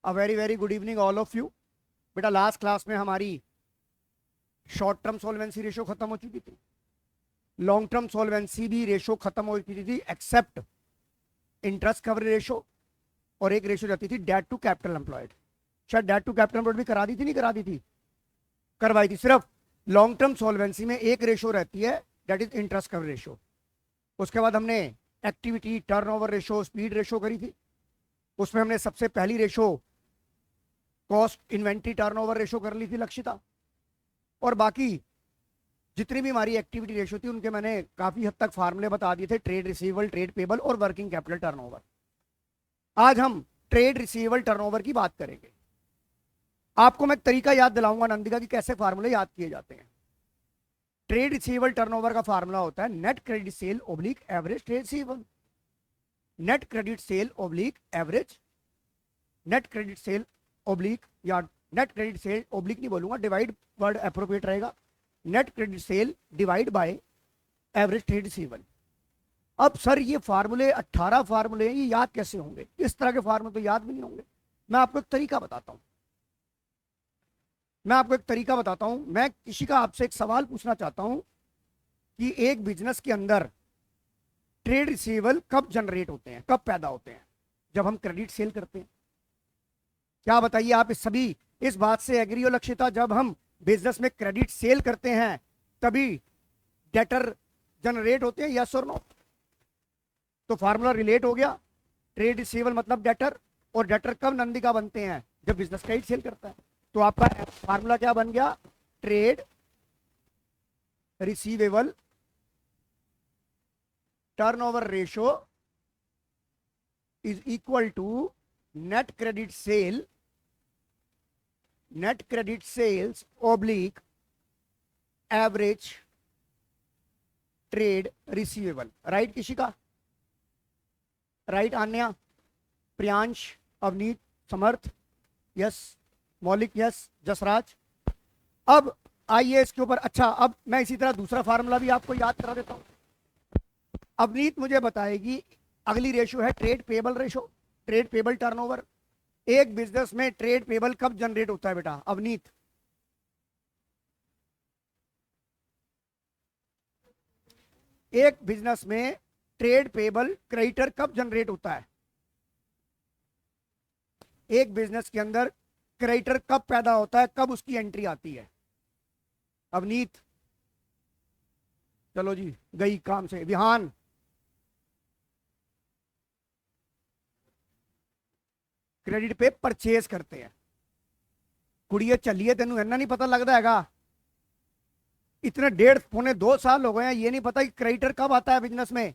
A very very good evening all of you. बेटा last class में हमारी short term solvency ratio खत्म हो चुकी थी, लॉन्ग टर्म सॉल्वेंसी भी रेशो खत्म हो चुकी थी एक्सेप्ट इंटरेस्ट कवरेज रेशो, और एक रेशो जाती थी डेट टू कैपिटल एम्प्लॉयड। शायद डेट टू कैपिटल एम्प्लॉयड भी करा दी थी, नहीं करा दी थी? करवाई थी। सिर्फ लॉन्ग टर्म सॉल्वेंसी में एक रेशो रहती है, that is interest coverage ratio. उसके बाद हमने activity turnover ratio, speed ratio करी थी। उसमें हमने सबसे पहली ratio cost inventory turnover ratio कर ली थी लक्षिता, और बाकी जितनी भी हमारी एक्टिविटी रेशो थी उनके मैंने काफी हद तक फार्मूले बता दिए थे, ट्रेड रिसीवेबल, ट्रेड पेबल और वर्किंग कैपिटल टर्नओवर। आज हम ट्रेड रिसीवेबल टर्नओवर की बात करेंगे। आपको मैं एक तरीका याद दिलाऊंगा नंदिका की कैसे फार्मूले याद किए जाते हैं। ट्रेड रिसीवेबल टर्नओवर का फार्मूला होता है net credit sale oblique average trade receivable. Net credit sale oblique average, net credit sale oblique, या नेट क्रेडिट सेल ओब्लिक नहीं बोलूंगा, डिवाइड वर्ड अप्रोप्रिएट रहेगा, net credit cell divide by average trade receivable. अब sir ये फार्मूले 18 फार्मूले ये याद कैसे होंगे? इस तरह के फार्मूले तो याद भी नहीं होंगे। मैं आपको एक तरीका बताता हूं, मैं किसी का आपसे एक सवाल पूछना चाहता हूं कि एक बिजनेस के अंदर ट्रेड रिसीवेबल कब जनरेट होते हैं, कब पैदा होते हैं? जब हम क्रेडिट सेल करते हैं। क्या बताइए आप सभी इस बात से एग्री हो लक्षिता? जब हम बिजनेस में क्रेडिट सेल करते हैं तभी डेटर जनरेट होते हैं, यस और नो? तो फार्मूला रिलेट हो गया, ट्रेड रिसीवेबल मतलब डेटर, और डेटर कब नंदिका बनते हैं? जब बिजनेस क्रेडिट सेल करता है। तो आपका फार्मूला क्या बन गया? Trade receivable turnover ratio is equal to net credit sales oblique average trade receivable. Right किसी का? Right Aanya, Priyansh, Avneet, Samarth, yes, Maulik, yes, Jasraj. अब आइए इसके ऊपर। अच्छा, अब मैं इसी तरह दूसरा फार्मूला भी आपको याद करा देता हूं। अवनीत मुझे बताएगी, अगली रेशो है trade payable ratio, trade payable turnover. एक बिजनेस में ट्रेड पेबल कब जनरेट होता है बेटा अवनीत? एक बिजनेस में ट्रेड पेबल क्रेडिटर कब जनरेट होता है? एक बिजनेस के अंदर क्रेडिटर कब पैदा होता है, कब उसकी एंट्री आती है? अवनीत, चलो जी, गई काम से। विहान, क्रेडिट पे परचेज करते हैं। कुड़िए चलिए, तेन इतना नहीं पता लगता हैगा? इतने 1.5 पौने 2 साल हो गए हैं, ये नहीं पता कि क्रेडिटर कब आता है बिजनेस में?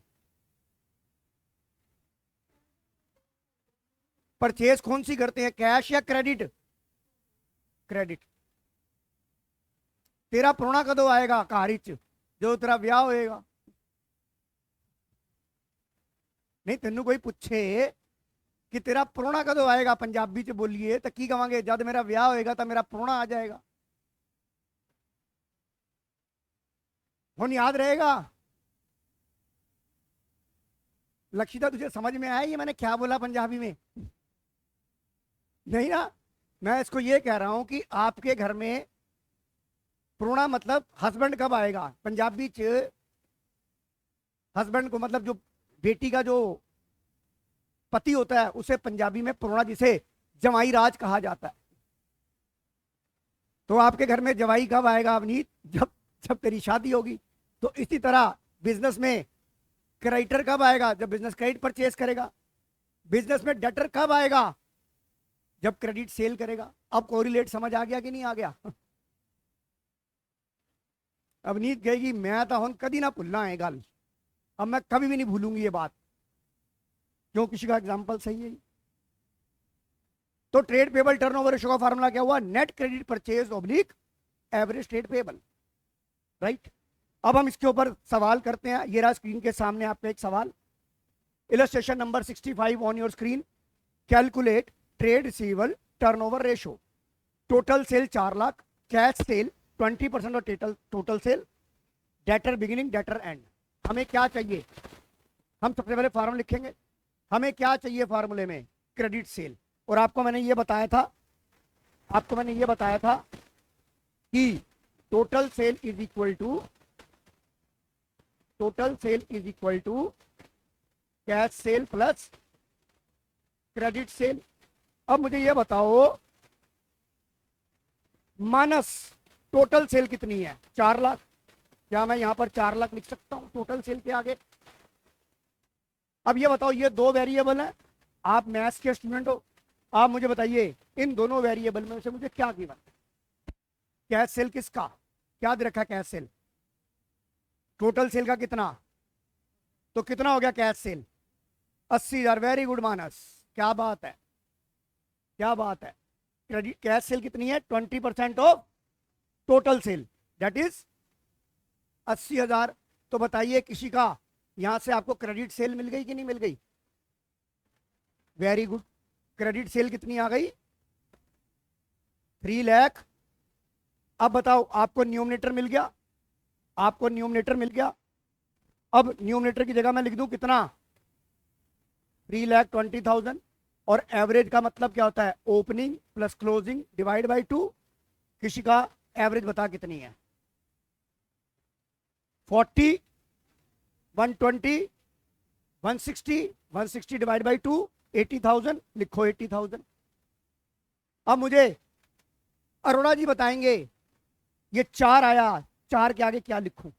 परचेज कौन सी करते हैं, कैश या क्रेडिट? क्रेडिट। तेरा प्रोना कदों आएगा कार जो तेरा ब्याह होएगा? नहीं, तेन कोई पूछे कि तेरा प्रोना कदों आएगा, पंजाबी च बोलिए तो की कहेंगे? जब मेरा ब्याह होएगा तो मेरा प्रोना आ जाएगा। हुन याद रहेगा? लक्षिता तुझे समझ में आया ये मैंने क्या बोला पंजाबी में? नहीं ना? मैं इसको ये कह रहा हूं कि आपके घर में प्रोना मतलब हस्बैंड कब आएगा? पंजाबी च हस्बैंड को मतलब जो बेटी का जो पति होता है उसे पंजाबी में प्रोना, जिसे जवाई राज कहा जाता है। तो आपके घर में जवाई कब आएगा अवनीत? जब जब तेरी शादी होगी। तो इसी तरह बिजनेस में क्रेडिटर कब आएगा? जब बिजनेस क्रेडिट परचेज करेगा। बिजनेस में डेटर कब आएगा? जब क्रेडिट सेल करेगा। अब कोरिलेट समझ आ गया कि नहीं आ गया? अवनीत कहेगी मैं तो हम कभी ना भूलना है गल, अब मैं कभी भी नहीं भूलूंगी ये बात, क्यों? किसी का एग्जाम्पल सही है। तो ट्रेड पेबल टर्नओवर रेशो का फार्मूला क्या हुआ? Net credit purchase oblique average trade payable. Right. अब हम इसके ऊपर सवाल करते हैं। ये रहा स्क्रीन के सामने आपका एक सवाल, illustration number 65 on your screen. Calculate trade receivable turnover ratio. Total sale 4 lakh, cash cell 20% of total sale, debtor beginning, debtor and. हमें क्या चाहिए? हम सबसे पहले फार्मूला लिखेंगे। हमें क्या चाहिए फार्मूले में? Credit sale. और आपको मैंने ये बताया था, आपको मैंने ये बताया था कि total sale is equal to, total sale is equal to cash sale plus credit sale. अब मुझे ये बताओ माइनस टोटल सेल कितनी है? 4 लाख। क्या मैं यहां पर 4 लाख लिख सकता हूं टोटल सेल के आगे? अब ये बताओ, ये दो वेरिएबल है, आप मैथ्स के स्टूडेंट हो, आप मुझे बताइए इन दोनों वेरिएबल में से मुझे क्या गिवन? कैश सेल किसका क्या दे रखा है? कैश सेल टोटल सेल का कितना? तो कितना हो गया कैश सेल? 80,000। वेरी गुड मानस, क्या बात है, क्या बात है। क्रेडिट कैश सेल कितनी है? 20% of total sale, that is 80,000। तो बताइए किसी का यहां से आपको क्रेडिट सेल मिल गई कि नहीं मिल गई? Very good. क्रेडिट सेल कितनी आ गई? 3 लाख। अब बताओ, आपको न्यूमरेटर मिल गया, आपको न्यूमरेटर मिल गया। अब न्यूमरेटर की जगह मैं लिख दूं कितना? 3,20,000। और एवरेज का मतलब क्या होता है? Opening plus closing divide by 2। किसी का एवरेज बता कितनी है? 40, 120, 160, 160 डिवाइड बाई 2, 80,000। लिखो 80,000। अब मुझे अरोड़ा जी बताएंगे ये 4 आया, 4 के आगे क्या लिखूं?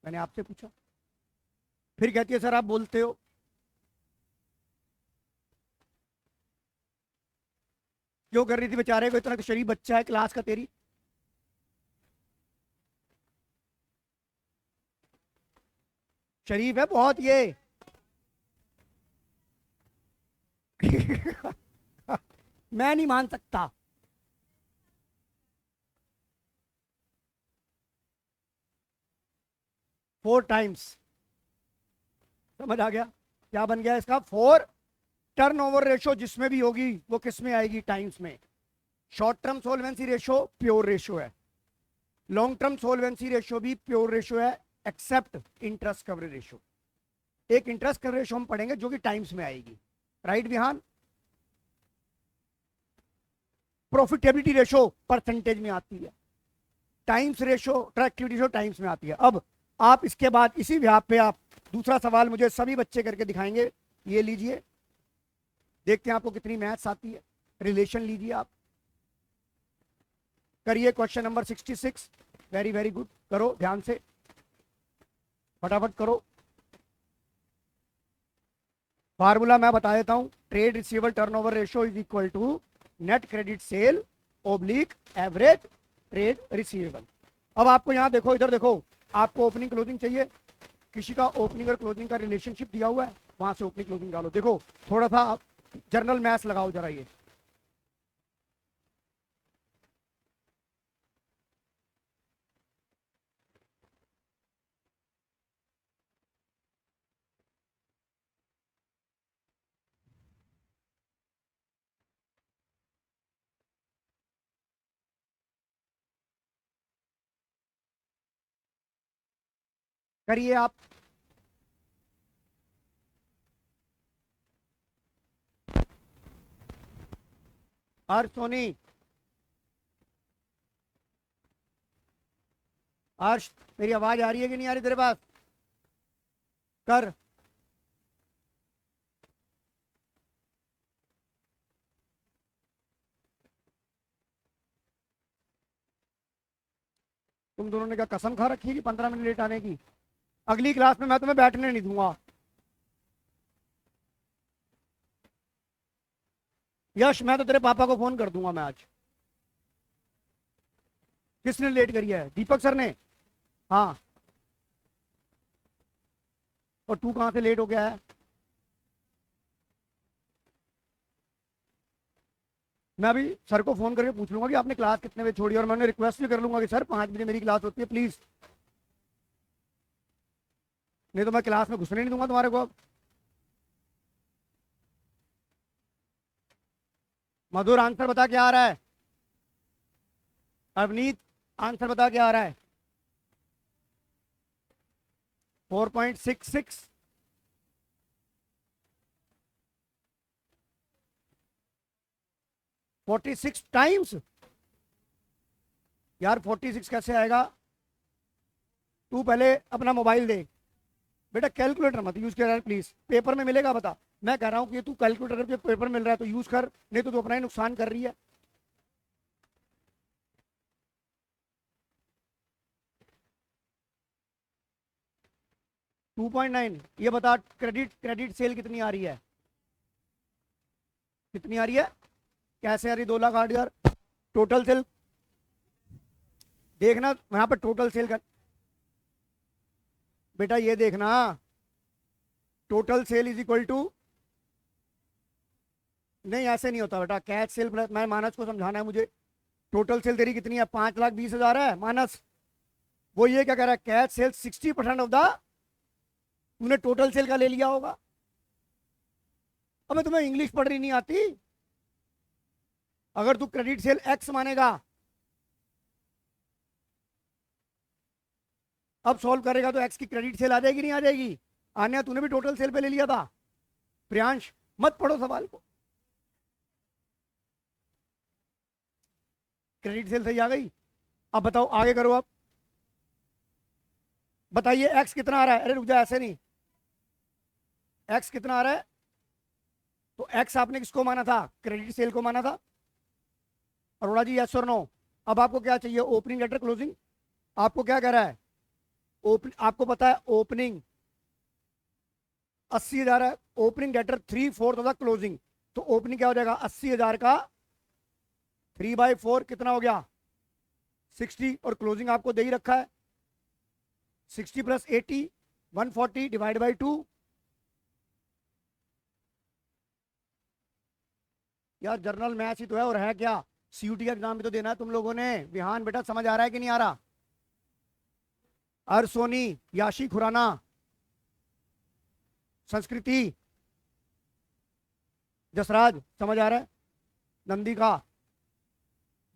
मैंने आपसे पूछा, फिर कहती है सर आप बोलते हो। क्यों कर रही थी बेचारे को इतना? शरीफ बच्चा है क्लास का तेरी। शरीफ है बहुत ये। मैं नहीं मान सकता। Four times. समझ आ गया क्या बन गया इसका? 4 टर्नओवर रेशो जिसमें भी होगी वो किस में आएगी? टाइम्स में। Short term solvency ratio pure ratio है, लॉन्ग टर्म सोलवेंसी रेशो भी प्योर रेशो है, एक्सेप्ट इंटरेस्ट कवरेज रेशो। एक इंटरेस्ट कवरेज रेशो हम पढ़ेंगे जो कि टाइम्स में आएगी। Right Vihaan? Profitability ratio percentage में आती है, times ratio activity ratio times में आती है। अब आप इसके बाद इसी व्याप पे आप दूसरा सवाल मुझे सभी बच्चे करके दिखाएंगे। ये लीजिए, देखते हैं आपको कितनी मैथ्स आती है। रिलेशन लीजिए आप, करिए question number 66। Very very good, करो ध्यान से, फटाफट करो। फार्मूला मैं बता देता हूं, trade receivable turnover ratio is equal to net credit sale oblique average trade receivable. अब आपको यहां देखो, इधर देखो, आपको ओपनिंग क्लोजिंग चाहिए, किसी का ओपनिंग और क्लोजिंग का रिलेशनशिप दिया हुआ है, वहां से ओपनिंग क्लोजिंग डालो। देखो थोड़ा सा जर्नल मैथ्स लगाओ जरा। ये करिए आप। और सोनी, अर्श, मेरी आवाज आ रही है कि नहीं आ रही तेरे पास? कर। तुम दोनों ने क्या कसम खा रखी है कि 15 मिनट लेट आने की? अगली क्लास में मैं तुम्हें बैठने नहीं दूंगा। यश, मैं तो तेरे पापा को फोन कर दूंगा मैं आज। किसने लेट करी है? दीपक सर ने। हाँ, और तू कहां से लेट हो गया है? मैं अभी सर को फोन करके पूछ लूंगा कि आपने क्लास कितने बजे छोड़ी, और मैं उन्हें रिक्वेस्ट भी कर लूंगा कि सर 5 बजे मेरी क्लास होती है प्लीज, नहीं तो मैं क्लास में घुसने नहीं दूंगा तुम्हारे को। अब मधुर आंसर बता क्या आ रहा है? अवनीत आंसर बता क्या आ रहा है? 4.66। 46 टाइम्स। यार 46 कैसे आएगा? तू पहले अपना मोबाइल दे बेटा, कैलकुलेटर मत यूज कर यार प्लीज, पेपर में मिलेगा बता। मैं कह रहा हूँ कि तू कैलकुलेटर पे पेपर मिल रहा है तो यूज कर, नहीं तो तू अपना ही नुकसान कर रही है। 2.9। ये बता क्रेडिट क्रेडिट सेल कितनी आ रही है? कितनी आ रही है? कैसे आ रही? 2 लाख 8 हजार टोटल सेल। देखना वहां पर टोटल सेल का बेटा, ये देखना total sale is equal to, नहीं ऐसे नहीं होता बेटा, कैश सेल प्लस, मैं मानस को समझाना है मुझे। टोटल सेल तेरी कितनी है? 5,20,000 है मानस। वो ये क्या कह रहा है? कैश सेल 60% ऑफ द, तूने टोटल सेल का ले लिया होगा। अब तुम्हें इंग्लिश पढ़नी नहीं आती? अगर तू क्रेडिट सेल एक्स मानेगा, अब सॉल्व करेगा तो एक्स की क्रेडिट सेल आ जाएगी नहीं आ जाएगी? आने तूने भी टोटल सेल पे ले लिया था। प्रियांश मत पढ़ो सवाल को, क्रेडिट सेल सही आ गई। अब बताओ आगे करो। अब बताइए एक्स कितना आ रहा है? अरे रुक जा, ऐसे नहीं। एक्स कितना आ रहा है? तो एक्स आपने किसको माना था? क्रेडिट सेल को माना था। अरोड़ा जी यस और नो? अब आपको क्या चाहिए? Opening letter closing. आपको क्या कह रहा है? आपको पता है ओपनिंग 80,000 है, opening letter 3/4 of the closing. तो ओपनिंग क्या हो जाएगा? 80,000 का 3/4 कितना हो गया? 60। और क्लोजिंग आपको दे ही रखा है 60 + 80 140 डिवाइड बाई 2। यार जर्नल मैथ्स ही तो है, और है क्या? सीयूटी का एग्जाम भी तो देना है तुम लोगों ने। विहान बेटा समझ आ रहा है कि नहीं आ रहा? अरसोनी, याशी खुराना, संस्कृति, जसराज समझ आ रहा है? नंदिका,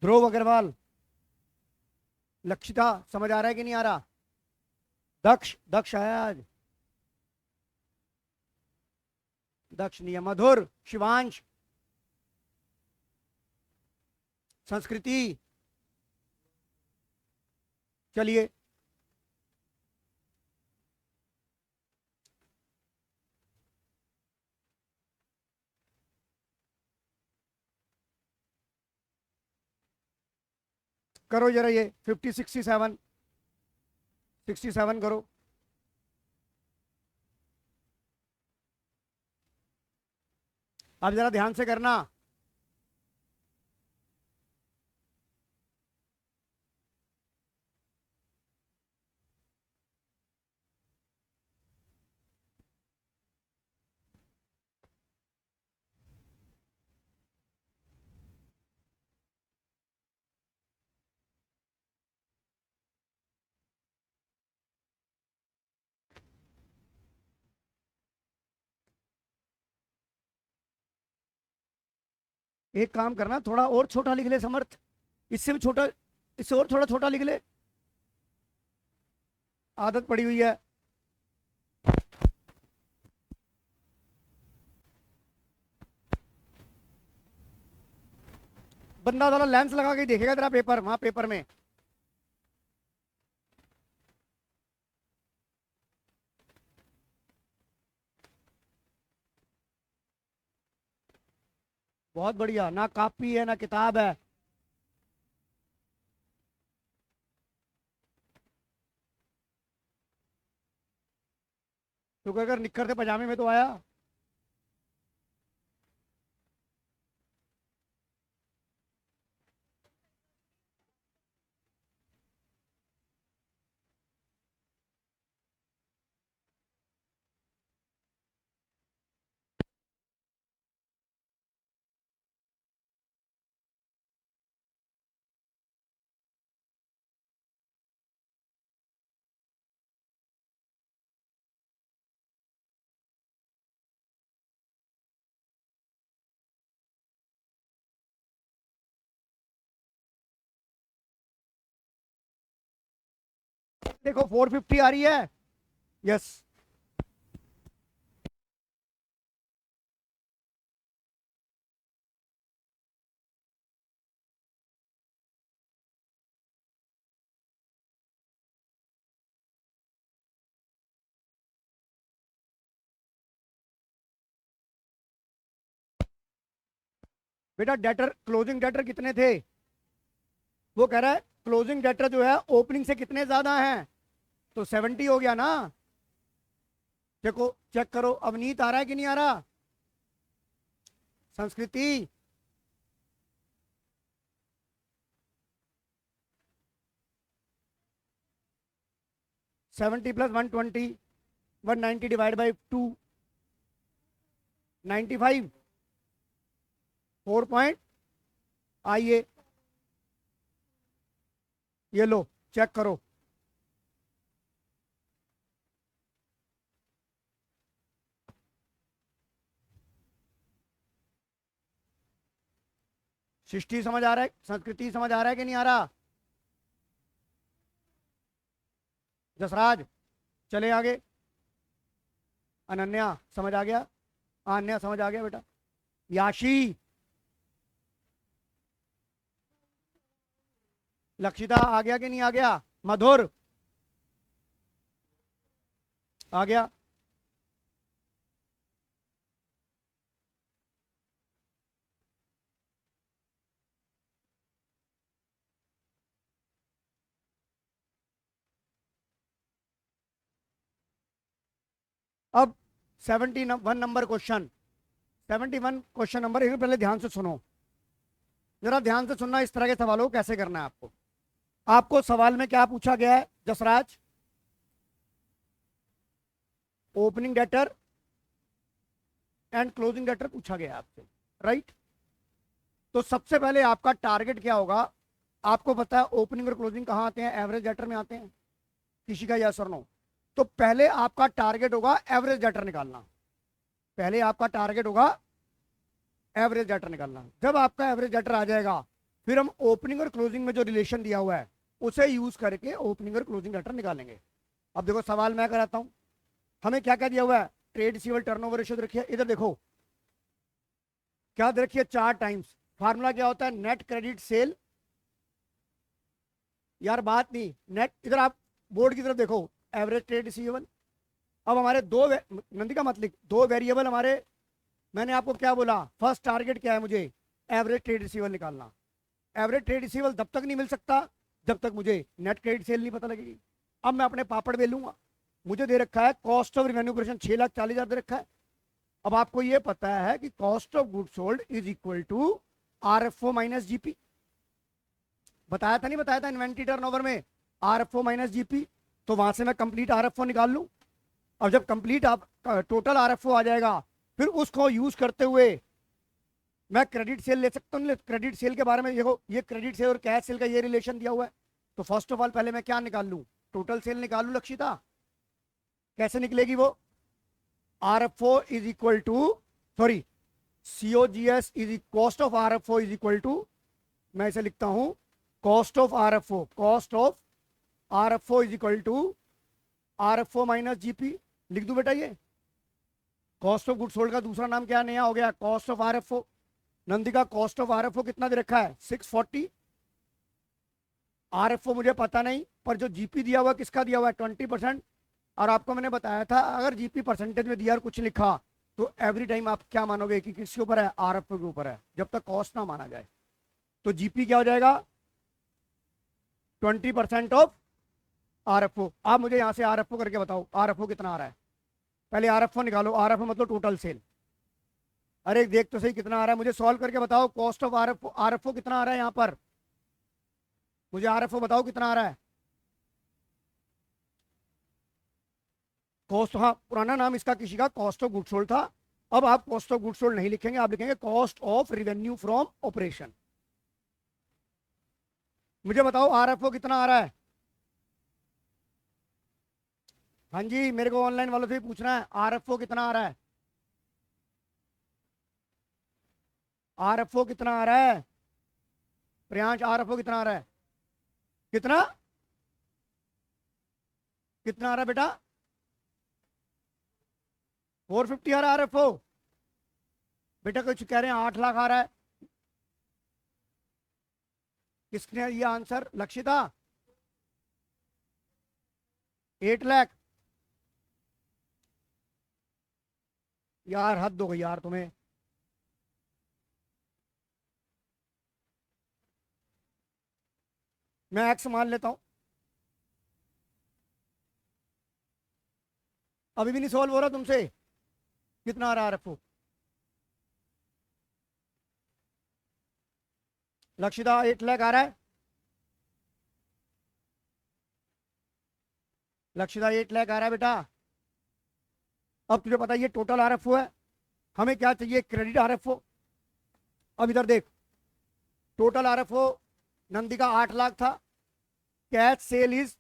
ध्रुव अग्रवाल, लक्षिता समझ आ रहा है कि नहीं आ रहा? दक्ष, दक्ष आया आज? दक्ष नहीं है। मधुर, शिवांश, संस्कृति। चलिए करो जरा ये 50 67 67 करो। अब जरा ध्यान से करना। एक काम करना, थोड़ा और छोटा लिख ले समर्थ, इससे भी छोटा, इससे और थोड़ा छोटा लिख ले, आदत पड़ी हुई है। बंदा साला लेंस लगा के देखेगा तेरा पेपर वहां पेपर में। बहुत बढ़िया, ना कॉपी है ना किताब है। तो अगर निक्कर थे पजामे में तो आया। देखो 450 आ रही है। यस। बेटा डेटर, क्लोजिंग डेटर कितने थे? वो कह रहा है क्लोजिंग डेटर जो है ओपनिंग से कितने ज्यादा हैं, तो 70 हो गया ना। देखो चेक करो, अवनीत आ रहा है कि नहीं आ रहा? संस्कृति, 70 प्लस 120, 190 डिवाइड बाई 2, 95, 4 पॉइंट। आइए ये लो चेक करो, सृष्टि समझ आ रहा है, संस्कृति समझ आ रहा है कि नहीं आ रहा? जसराज चले आगे, अनन्या समझ आ गया, अनन्या समझ आ गया बेटा, याशी, लक्षिता आ गया कि नहीं आ गया? मधुर आ गया। अब 71 नंबर क्वेश्चन, 71 क्वेश्चन नंबर, एक पहले ध्यान से सुनो, जरा ध्यान से सुनना, इस तरह के सवालों को कैसे करना है आपको। आपको सवाल में क्या पूछा गया है Jasraj? Opening debtor and closing debtor पूछा गया है आपसे, राइट? तो सबसे पहले आपका टारगेट क्या होगा? आपको पता है ओपनिंग और क्लोजिंग कहां आते हैं? एवरेज डेटर में आते हैं। किसी का यस और नो? तो पहले आपका टारगेट होगा एवरेज डेटर निकालना, पहले आपका टारगेट होगा एवरेज डेटर निकालना। जब आपका एवरेज डेटर आ जाएगा, फिर हम ओपनिंग और क्लोजिंग में जो रिलेशन दिया हुआ है उसे यूज करके ओपनिंग और क्लोजिंग डेटर निकालेंगे। अब देखो सवाल मैं कराता हूं, हमें क्या क्या दिया हुआ है? ट्रेड रिसीवेबल टर्नओवर रेशियो रखिए, इधर देखो क्या दे रखी है? 4 टाइम्स। फार्मूला क्या होता है? नेट क्रेडिट सेल, यार बात नहीं, नेट, इधर आप बोर्ड की तरफ देखो, एवरेज ट्रेड रिसीवेबल। अब हमारे नंदी का मत लिख, दो वेरिएबल हमारे, मैंने आपको क्या बोला? फर्स्ट टारगेट क्या है मुझे? एवरेज ट्रेड रिसीवेबल निकालना। एवरेज ट्रेड रिसीवेबल तब तक नहीं मिल सकता जब तक मुझे नेट क्रेडिट सेल नहीं पता लगेगी। अब मैं अपने पापड़ बेलूंगा, मुझे दे रखा है कॉस्ट ऑफ रिवेन्यू ऑपरेशन 6,40,000 दे रखा है। अब आपको ये पता है कि cost of good sold is equal to RFO minus GP, बताया था नहीं बताया था इन्वेंट्री टर्नओवर में? आरएफओ माइनस जीपी, तो वहां से मैं कंप्लीट आरएफओ निकाल लूं। अब जब कंप्लीट आप टोटल आरएफओ आ जाएगा, फिर उसको यूज करते हुए मैं क्रेडिट सेल ले सकता हूँ। क्रेडिट सेल के बारे में देखो, ये क्रेडिट सेल और कैश सेल का ये रिलेशन दिया हुआ है। तो फर्स्ट ऑफ ऑल पहले मैं क्या निकाल लूं? टोटल सेल निकाल लूं लक्षिता। कैसे निकलेगी वो? R F O is equal to, sorry, COGS is cost of R F O is equal to, मैं इसे लिखता हूं cost of R F O, cost of R F O is equal to R F O minus GP. लिख दूं बेटा ये? Cost of good sold का दूसरा नाम क्या नया हो गया? Cost of R F O. Nandika cost of RFO कितना दे रखा है? 640। आरएफओ मुझे पता नहीं, पर जो जीपी दिया हुआ किसका दिया हुआ है? 20%। और आपको मैंने बताया था अगर जीपी परसेंटेज में दिया और कुछ लिखा तो एवरी टाइम आप क्या मानोगे कि किसके ऊपर है? आरएफओ के ऊपर है, जब तक कॉस्ट ना माना जाए। तो जीपी क्या हो जाएगा? 20% ऑफ आरएफओ। आप मुझे यहां से आरएफओ करके बताओ, आरएफओ कितना आ रहा है? पहले आरएफओ निकालो, आरएफओ मतलब टोटल सेल। अरे देख तो सही कितना आ रहा है, मुझे सॉल्व करके बताओ। कॉस्ट ऑफ आरएफओ, आरएफओ कितना आ रहा है यहाँ पर? मुझे आरएफओ बताओ कितना आ रहा है? कॉस्ट, हाँ पुराना नाम इसका किसी का कॉस्ट ऑफ गुड सोल्ड था। अब आप कॉस्ट ऑफ गुड सोल्ड नहीं लिखेंगे, आप लिखेंगे cost of revenue from operation. मुझे बताओ आरएफओ कितना आ रहा है? हाँ जी, मेरे को ऑनलाइन वालों से ही पूछना है, आरएफओ कितना आ रहा है? आरएफओ कितना आ रहा है? प्रियांश आरएफओ कितना आ रहा है? कितना कितना आ रहा है बेटा? 450 आ रहा है आरएफओ। बेटा कुछ कह रहे हैं 8 लाख आ रहा है। किसने ये आंसर? लक्षिता 8 लाख। यार हद हो गई यार तुम्हें। मैं एक्स मान लेता हूं, अभी भी नहीं सॉल्व हो रहा तुमसे। कितना आ रहा है RFO? लक्षिता 8 लाख आ रहा है, लक्षिता 8 लाख आ रहा है बेटा। अब तुझे पता है ये टोटल RFO है, हमें क्या चाहिए? Credit RFO। अब इधर देख, टोटल RFO नंदी का 8 लाख था, कैश सेल इज,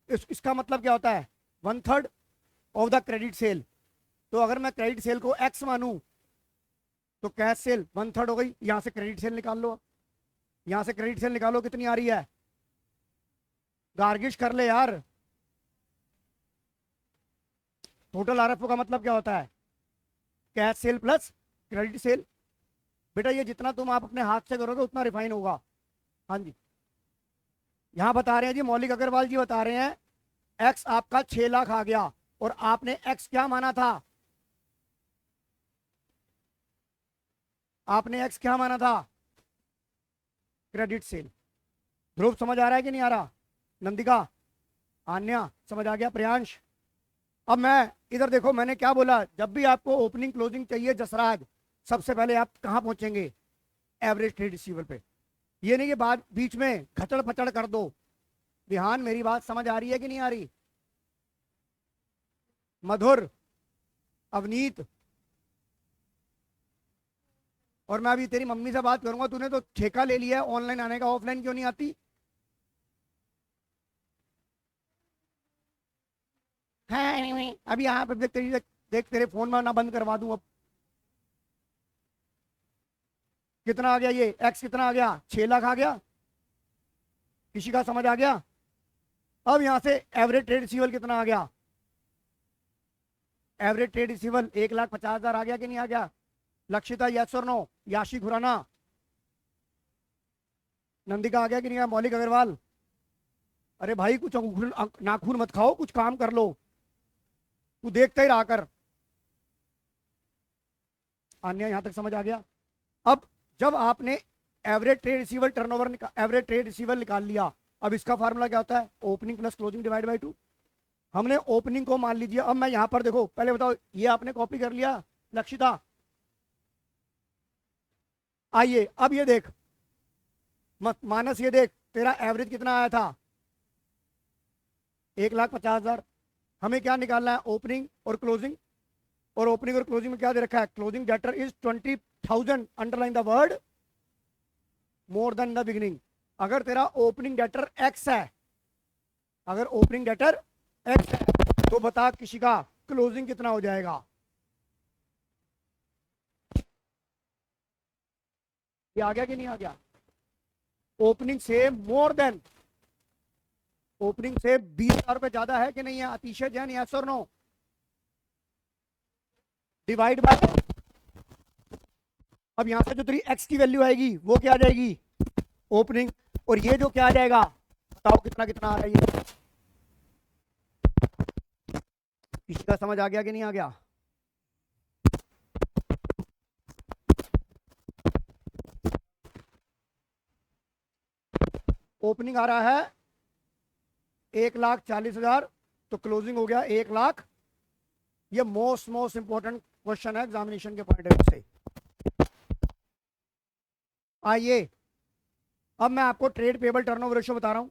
इसका मतलब क्या होता है? 1/3 ऑफ द क्रेडिट सेल। तो अगर मैं क्रेडिट सेल को एक्स मानूं तो कैश सेल 1/3 हो गई। यहां से क्रेडिट सेल निकाल लो, यहां से क्रेडिट सेल निकालो, कितनी आ रही है? गार्गिश कर ले यार। टोटल RFO का मतलब क्या होता है? Cash sale plus credit cell. बेटा ये जितना तुम आप अपने हाथ से करोगे उतना रिफाइन होगा। हाँ जी, यहां बता रहे हैं जी, मौलिक अग्रवाल जी बता रहे हैं एक्स आपका 6 लाख आ गया और आपने एक्स क्या माना था? आपने एक्स क्या माना था? Credit sale. ध्रुव समझ आ रहा है कि नहीं आ रहा? नंदिका, आन्या समझ आ गया? प्रियांश, अब मैं इधर देखो, मैंने क्या बोला? जब भी आपको ओपनिंग क्लोजिंग चाहिए जसराज, सबसे पहले आप कहां पहुंचेंगे? एवरेज ट्रेड रिसीवर पे। ये नहीं कि बात बीच में खचड़ पचड़ कर दो। विहान मेरी बात समझ आ रही है कि नहीं आ रही? मधुर, अवनीत, और मैं अभी तेरी मम्मी से बात करूंगा, तूने तो ठेका ले लिया है ऑनलाइन आने का, ऑफलाइन क्यों नहीं आती? है अभी यहाँ पे देख, तेरी देख तेरे फोन में ना बंद करवा दूं अब। कितना आ गया ये एक्स? कितना आ गया? 6 लाख आ गया। किसी का समझ आ गया? अब यहां से एवरेज ट्रेड रिसीवल कितना आ गया? एवरेज ट्रेड रिसीवल 1,50,000 आ गया कि नहीं आ गया? लक्षिता यस और नो? याशी खुराना, नंदिका आ गया कि नहीं आया? मौलिक अग्रवाल, अरे भाई कुछ नाखून मत खाओ, कुछ काम कर लो, तू देखता ही रहा कर। अन्य यहां तक समझ आ गया? अब जब आपने average trade रिसीवल turnover average trade रिसीवल निकाल लिया, अब इसका फार्मूला क्या होता है? Opening plus closing divide by 2। हमने ओपनिंग को मान लीजिए, अब मैं यहां पर देखो, पहले बताओ ये आपने कॉपी कर लिया लक्षिता? आइए अब ये देख, मानस ये देख, तेरा एवरेज कितना आया था? 1,50,000। हमें क्या निकालना है? ओपनिंग और क्लोजिंग। और ओपनिंग और क्लोजिंग में क्या दे रखा है? Closing debtor is 20,000, underline the word more than the beginning. अगर तेरा ओपनिंग डेटर एक्स है, अगर ओपनिंग डेटर एक्स है, तो बता किसी का क्लोजिंग कितना हो जाएगा? ये आ गया कि नहीं आ गया? ओपनिंग से मोर देन, ओपनिंग से 20,000 रुपए ज्यादा है कि नहीं है? अतिशय जैन, यस और नो? डिवाइड बाय, अब यहां से जो तेरी एक्स की वैल्यू आएगी वो क्या आ जाएगी? ओपनिंग। और ये जो क्या आ जाएगा? बताओ कितना कितना आ रहा है ये? किसी का समझ आ गया कि नहीं आ गया? ओपनिंग आ रहा है 1,40,000, तो क्लोजिंग हो गया 1,00,000। ये मोस्ट इंपॉर्टेंट क्वेश्चन है एग्जामिनेशन के पॉइंट ऑफ व्यू से। आइए अब मैं आपको ट्रेड पेबल टर्नओवर रेशियो बता रहा हूं,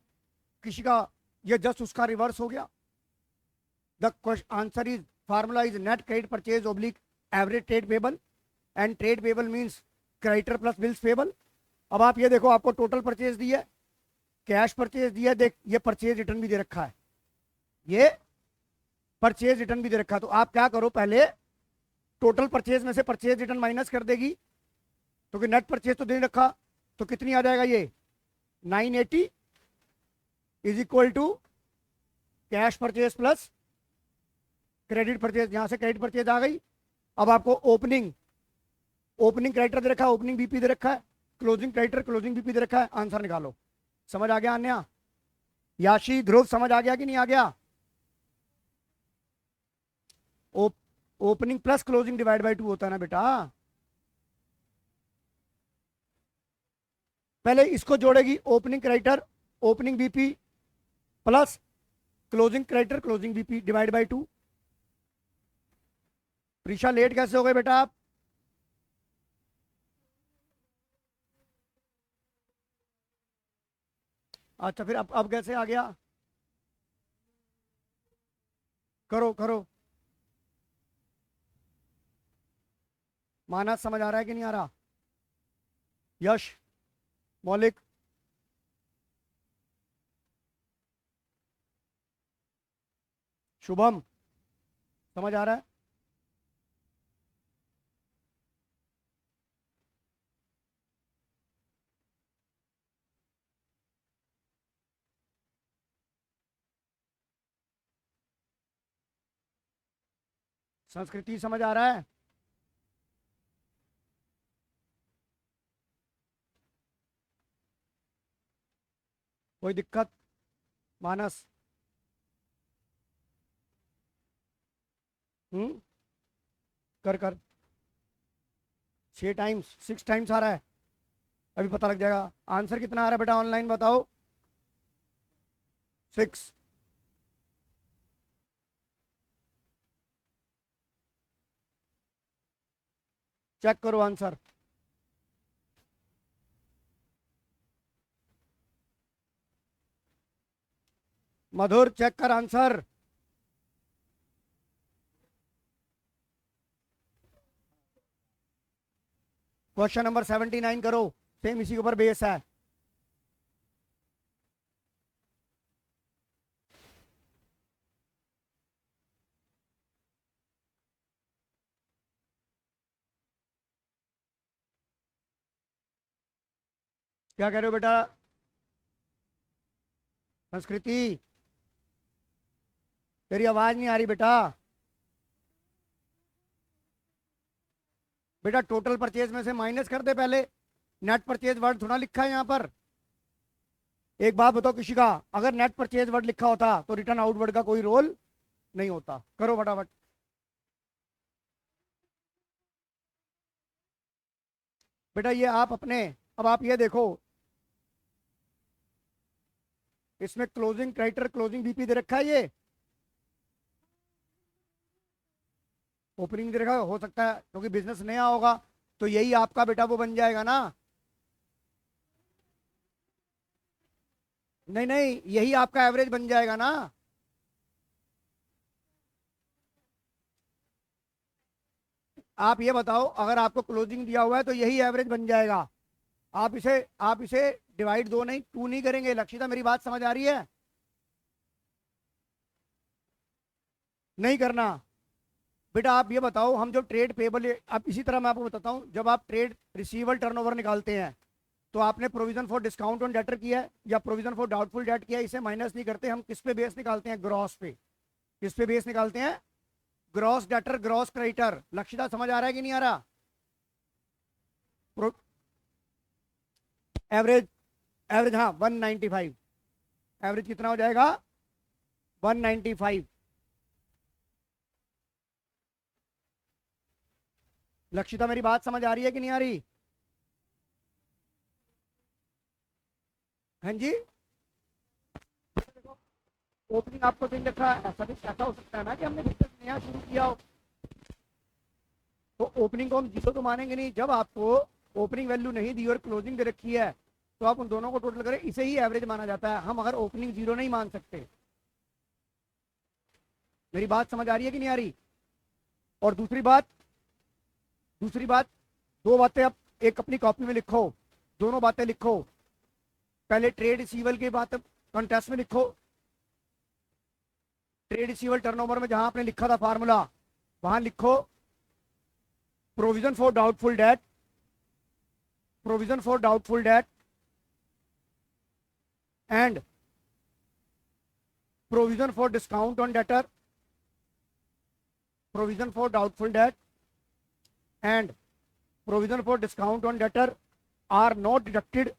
किसी का ये जस्ट उसका रिवर्स हो गया। The answer is, formula is net credit purchase oblique average trade payable, and trade payable means creditor plus bills payable. अब आप ये देखो, आपको टोटल परचेज दी है, कैश परचेज दिया है, देख ये परचेज रिटर्न भी दे रखा है, ये परचेज रिटर्न भी दे रखा है। तो आप क्या करो, पहले टोटल परचेज में से परचेज रिटर्न माइनस कर देगी, क्योंकि नेट परचेज तो दे रखा, तो कितनी आ जाएगा ये? 980 is equal to cash purchase plus credit purchase. यहां से क्रेडिट परचेज आ गई। अब आपको ओपनिंग, ओपनिंग क्रेडिटर दे रखा है, ओपनिंग बीपी दे रखा है, क्लोजिंग क्रेडिटर क्लोजिंग बीपी दे रखा है, आंसर निकालो। समझ आ गया अन्या? याशी, ध्रुव समझ आ गया कि नहीं आ गया? Opening plus closing divide by 2 होता है ना बेटा। पहले इसको जोड़ेगी opening creditor opening BP plus closing creditor closing BP divide by 2। Preesha late कैसे हो गए बेटा आप? अच्छा फिर अब कैसे आ गया? करो करो। मानस समझ आ रहा है कि नहीं आ रहा? यश, मौलिक, शुभम, समझ आ रहा है? संस्कृति समझ आ रहा है? कोई दिक्कत? मानस? कर कर। 6 टाइम्स 6 टाइम्स आ रहा है? अभी पता लग जाएगा। आंसर कितना आ रहा है बेटा ऑनलाइन बताओ? 6। चेक करो आंसर। मधुर चेक कर आंसर। क्वेश्चन नंबर 79 करो, सेम इसी के ऊपर बेस है। क्या कह रहे हो बेटा? संस्कृति, तेरी आवाज नहीं आ रही बेटा। बेटा टोटल परचेज में से माइनस कर दे पहले। नेट परचेज वर्ड थोड़ा लिखा है यहाँ पर। एक बात बताओ किसी का, अगर नेट परचेज वर्ड लिखा होता तो रिटर्न आउट वर्ड का कोई रोल नहीं होता। करो फटाफट। बेटा ये आप अपने, अब आप ये देखो, इसमें क्लोजिंग क्रेडिटर क्लोजिंग बीपी दे रखा है, ये ओपनिंग दे रखा हो सकता है क्योंकि बिजनेस नया होगा, तो यही आपका बेटा वो बन जाएगा ना। नहीं नहीं, यही आपका एवरेज बन जाएगा ना। आप ये बताओ, अगर आपको क्लोजिंग दिया हुआ है तो यही एवरेज बन जाएगा। आप इसे डिवाइड 2 नहीं 2 नहीं करेंगे। लक्षिता मेरी बात समझ आ रही है? नहीं करना। बेटा आप ये बताओ, हम जो ट्रेड पेबल, अब इसी तरह मैं आपको बताता हूँ, जब आप ट्रेड रिसीवेबल टर्नओवर निकालते हैं तो आपने provision for discount on debtor किया है या प्रोविजन फॉर डाउटफुल डेट किया है, इसे माइनस नहीं करते। हम किस पे बेस निकालते हैं? ग्रॉस पे। किस पे बेस निकालते हैं? Gross debtor gross creditor. Lakshita समझ आ रहा है कि नहीं आ रहा? एवरेज, एवरेज हाँ 195। एवरेज कितना हो जाएगा? 195। लक्षिता मेरी बात समझ आ रही है कि नहीं आ रही? हाँ जी। ओपनिंग आपको दिन रखा है, ऐसा भी ऐसा हो सकता है ना कि हमने बिजनेस नया शुरू किया हो, तो ओपनिंग को हम जीरो तो मानेंगे नहीं। जब आपको ओपनिंग वैल्यू नहीं दी और क्लोजिंग दे रखी है तो आप उन दोनों को टोटल करें, इसे ही एवरेज माना जाता है। हम अगर ओपनिंग जीरो नहीं मान सकते। मेरी बात समझ आ रही है कि नहीं आ रही? और दूसरी बात, दो बातें अब एक अपनी कॉपी में लिखो, दोनों बातें लिखो। पहले ट्रेड रिसीवल की बात कॉन्टेस्ट में लिखो। ट्रेड रिसीवल टर्नओवर में जहां आपने लिखा था फार्मूला, वहां लिखो provision for doubtful debt, provision for doubtful debt and provision for discount on debtor, provision for doubtful debt and provision for discount on debtor are not deducted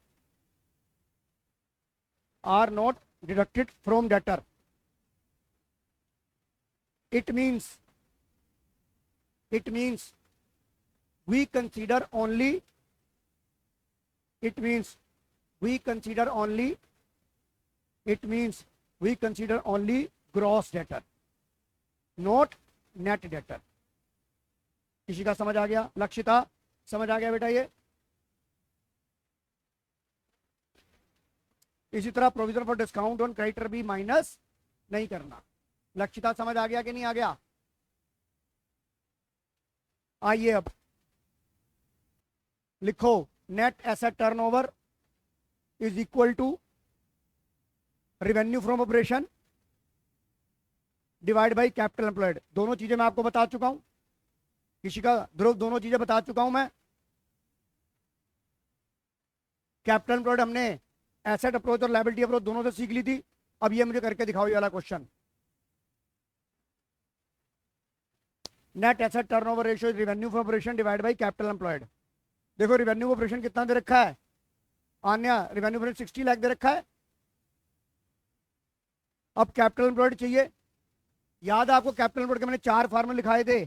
from debtor. It means we consider only, it means we consider only it means we consider only gross debtor, not net debtor. किसी का समझ आ गया? लक्षिता समझ आ गया बेटा? ये इसी तरह provision for discount on creditor भी माइनस नहीं करना। लक्षिता समझ आ गया कि नहीं आ गया? आइए अब लिखो, net asset turnover is equal to revenue from operation divide by capital employed. दोनों चीजें मैं आपको बता चुका हूं। किसी का ध्रुव? दोनों चीजें बता चुका हूं मैं। कैपिटल एम्प्लॉयड हमने एसेट अप्रोच और लायबिलिटी अप्रोच दोनों से सीख ली थी। अब ये मुझे करके दिखाओ, ये वाला question. Net asset turnover ratio is revenue from operation divide by capital employed. देखो रिवेन्यू ऑपरेशन कितना दे रखा है? आन्या, रिवेन्यू ऑपरेशन 60 लाख दे रखा है। अब कैपिटल एम्प्लॉयड चाहिए। याद है आपको कैपिटल एम्प्लॉयड के मैंने 4 फार्मूले लिखाए थे।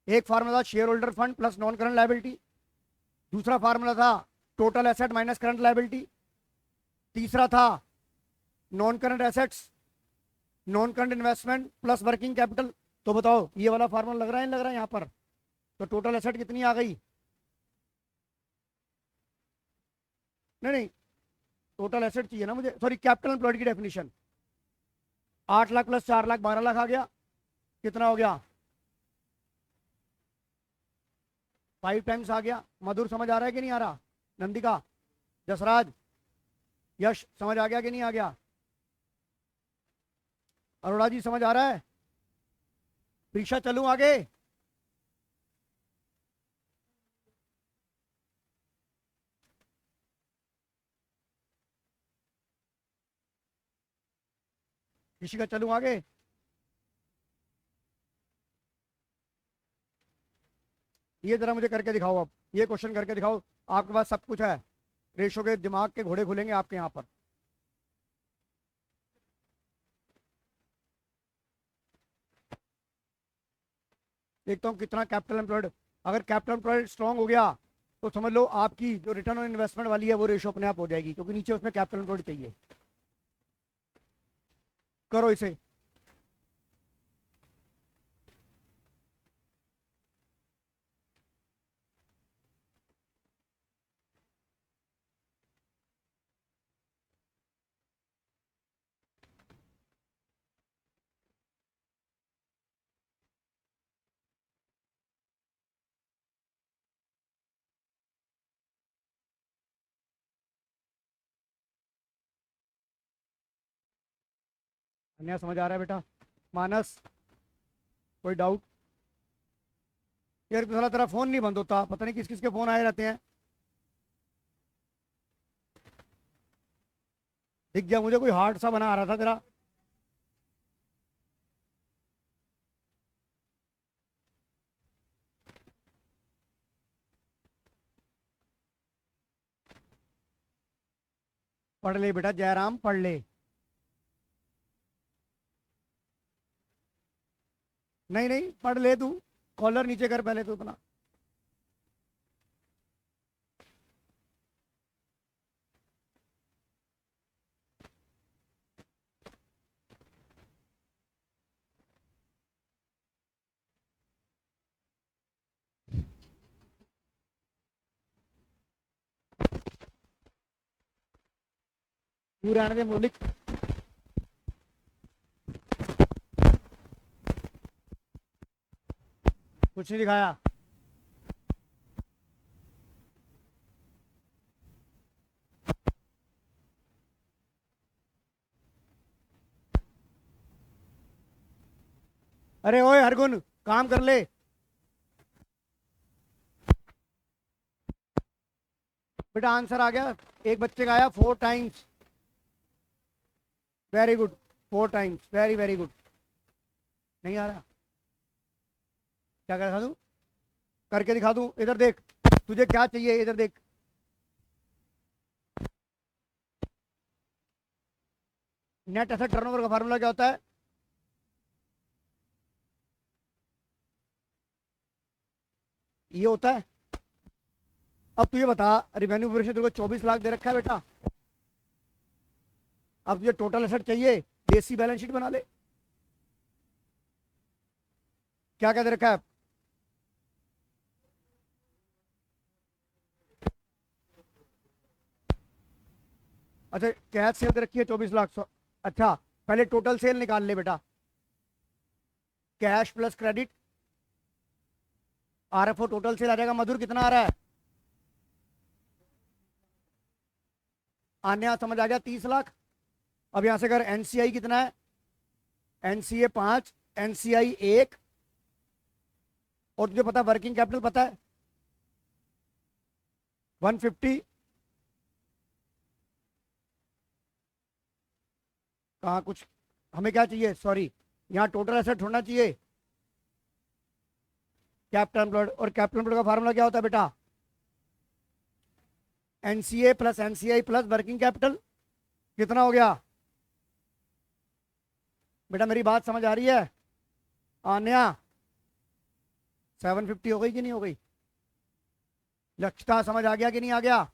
एक फार्मूला था share holder fund plus non current liability, दूसरा फार्मूला था total asset minus current liability, तीसरा था non current assets non current investment plus working capital. तो बताओ ये वाला फार्मूला लग रहा है नहीं लग रहा है? यहां पर तो टोटल एसेट कितनी आ गई? नहीं नहीं, टोटल एसेट चाहिए ना मुझे, सॉरी कैपिटल एम्प्लॉयड की डेफिनेशन। 8 लाख प्लस 4 लाख 12 लाख आ गया। कितना हो गया? 5 टाइम्स आ गया। मधुर समझ आ रहा है कि नहीं आ रहा? नंदिका, जसराज, यश समझ आ गया कि नहीं आ गया? अरोड़ा जी समझ आ रहा है? प्रीशा चलूं आगे? किसी का चलूं आगे? ये जरा मुझे करके दिखाओ। अब ये क्वेश्चन करके दिखाओ। आपके पास सब कुछ है, रेशो के दिमाग के घोड़े खुलेंगे आपके यहाँ पर। देखता हूँ कितना कैपिटल एम्प्लॉयड। अगर कैपिटल एम्प्लॉयड स्ट्रांग हो गया तो समझ लो आपकी जो रिटर्न ऑन इन्वेस्टमेंट वाली है वो रेशो अपने आप हो जाएगी, क्योंकि नीचे उसमें कैपिटल एम्प्लॉयड चाहिए। करो इसे। अन्य समझ आ रहा है बेटा? मानस, कोई डाउट? यार साला तेरा फोन नहीं बंद होता, पता नहीं किस किस के फोन आए रहते हैं। दिख गया मुझे, कोई हार्ट सा बना आ रहा था तेरा। पढ़ ले बेटा जयराम, पढ़ ले। नहीं नहीं, पढ़ ले तू। कॉलर नीचे कर पहले तू अपना। तू रहने दे मुरली। कुछ नहीं दिखाया। अरे ओए हरगुन, काम कर ले बेटा। आंसर आ गया। एक बच्चे का आया 4 times. Very good, 4 times, very very good. नहीं आ रहा? क्या कर दिखा दूं? करके दिखा दूं? इधर देख, तुझे क्या चाहिए इधर देख। नेट एसेट टर्नओवर का फार्मूला क्या होता है? ये होता है। अब तू ये बता, रिवेन्यू ऑपरेशन तेरे को 24 लाख दे रखा है बेटा। अब तुझे टोटल एसेट चाहिए, देसी बैलेंस शीट बना ले। क्या कहते रखा है? अच्छा, कैश सेल दे रखी है 24 लाख। अच्छा, पहले टोटल सेल निकाल ले बेटा। Cash plus credit, RFO total sale आ जाएगा। मधुर कितना आ रहा है? आने समझ आ गया, 30 लाख। अब यहां से अगर एनसीआई कितना है, एनसीए 5, एनसीआई 1, और तुझे पता वर्किंग कैपिटल पता है 150। कहाँ कुछ, हमें क्या चाहिए, सॉरी, यहाँ टोटल एसेट होना चाहिए कैपिटल एम्प्लॉयड, और कैपिटल एम्प्लॉयड का फार्मूला क्या होता है बेटा? NCA plus NCI plus working capital. कितना हो गया बेटा? मेरी बात समझ आ रही है? आन्या 750 हो गई कि नहीं हो गई? लक्षता समझ आ गया कि नहीं आ गया?